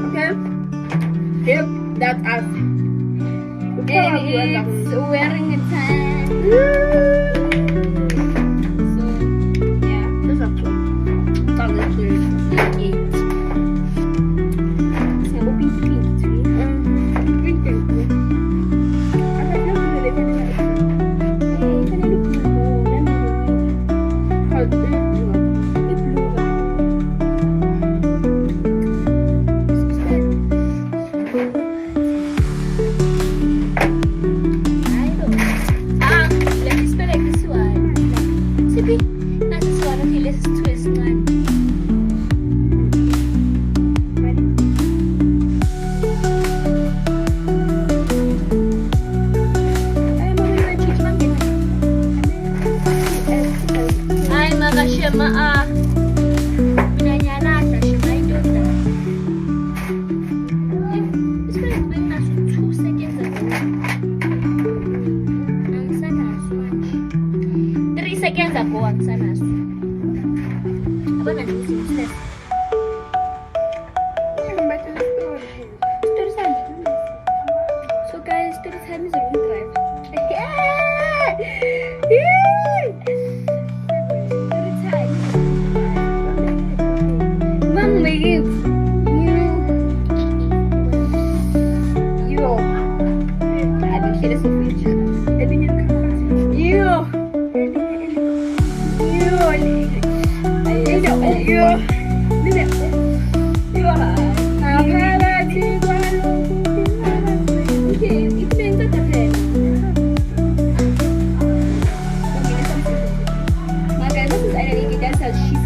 Okay. Yep, that's us. And it's wearing a tan. So, yeah. That's okay. That's actually okay. So, pink tree. Pink, pink. I thought you were living in it. Eh, kanina blue mo. Nandun. How do you do it? Eh, blue ba? I don't know. Ah, let's spell like this one. Sige, nasa suara let's twist man. Ay, mami, may cheese man din. Ay, makashima ah. Pinanyana siya, siya ito na. Spell like this nasa 2 seconds ago. Ang sanas, 3 seconds ago ang sanas. Aba na din since story time. So guys, story time is a long drive. Story time. Mom, leave. Yo. Ada kira sufficient. Yo. Yo. Okay, itu yang terkeren. Maka itu ada di kita selfie.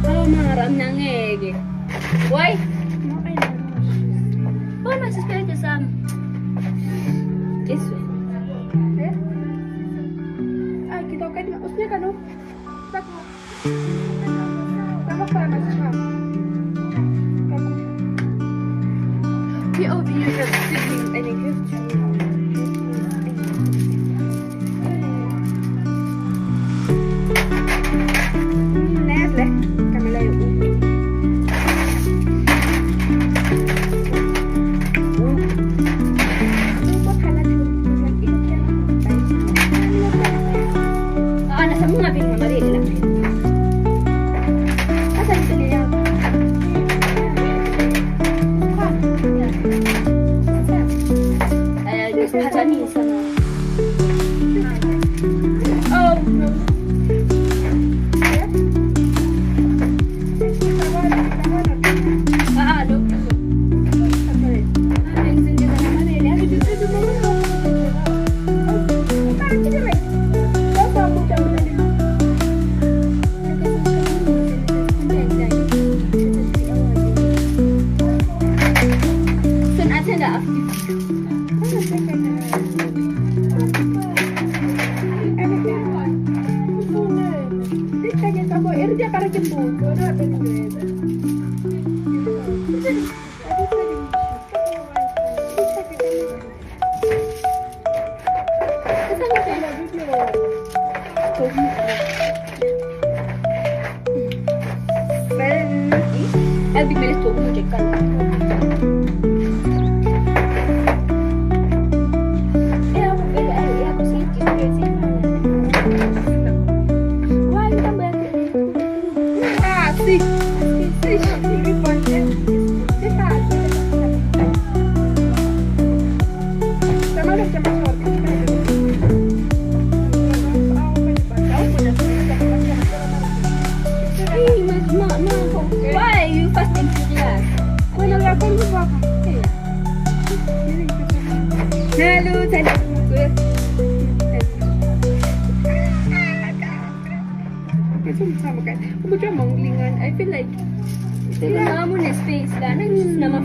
Oh, marah nangege. Why? Oh, masih sekali kesam. This way. POV you have siblings and you have to Nestle, Camila yung Nasa mga pinamamaril lang. Asan ito niya? Hasani sana. Oh, no. Ano? Soon attend the after. Dia para que buco, não é bem I'll be minutes to check Why you fasting class? Bueno, voy a poner un poco. Hello, Sama kan. Kemudian menglingan. I feel like Kailangan mo na space ka. Nama